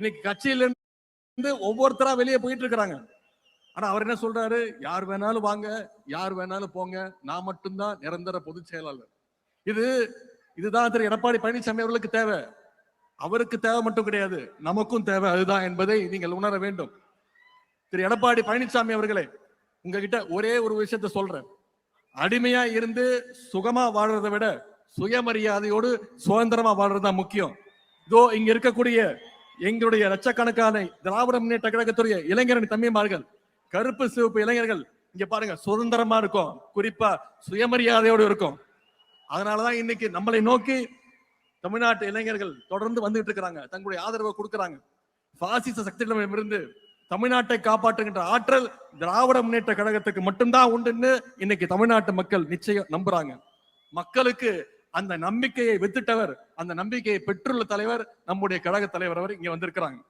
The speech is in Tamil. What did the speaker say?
இன்னைக்கு கட்சியில இருந்து ஒவ்வொருத்தரா வெளியே போயிட்டு இருக்கிறாங்க. ஆனா அவர் என்ன சொல்றாரு? யார் வேணாலும் வாங்க, யார் வேணாலும் போங்க, நான் மட்டும்தான் நிரந்தர பொதுச் செயலாளர். இதுதான் திரு எடப்பாடி பழனிசாமி அவர்களுக்கு தேவை. அவருக்கு தேவை மட்டும் கிடையாது, நமக்கும் தேவை அதுதான் என்பதை நீங்கள் உணர வேண்டும். திரு எடப்பாடி பழனிசாமி அவர்களே, உங்ககிட்ட ஒரே ஒரு விஷயத்த சொல்றேன். அடிமையா இருந்து சுகமா வாழ்றதை விட சுயமரியாதையோடு சுதந்திரமா வாழ்றதுதான் முக்கியம். இதோ இங்க இருக்கக்கூடிய எங்களுடைய லட்சக்கணக்கான திராவிட முன்னேற்ற கழகத்துடைய இளைஞரணி தம்பிமார்கள், கருப்பு சிவப்பு இளைஞர்கள் இங்க பாருங்க, சுதந்திரமா இருக்கும், குறிப்பா சுயமரியாதையோடு இருக்கும். அதனாலதான் இன்னைக்கு நம்மளை நோக்கி தமிழ்நாட்டு இளைஞர்கள் தொடர்ந்து வந்துட்டு இருக்கிறாங்க, தங்களுடைய ஆதரவை கொடுக்கிறாங்க. பாசிச சக்திகளிடமிருந்து தமிழ்நாட்டை காப்பாற்றுகின்ற ஆற்றல் திராவிட முன்னேற்ற கழகத்துக்கு மட்டும்தான் உண்டுன்னு இன்னைக்கு தமிழ்நாட்டு மக்கள் நிச்சயம் நம்புறாங்க. மக்களுக்கு அந்த நம்பிக்கையை வித்துட்டவர், அந்த நம்பிக்கையை பெற்றுள்ள தலைவர் நம்முடைய கழக தலைவர் அவர் இங்க வந்திருக்கிறாங்க.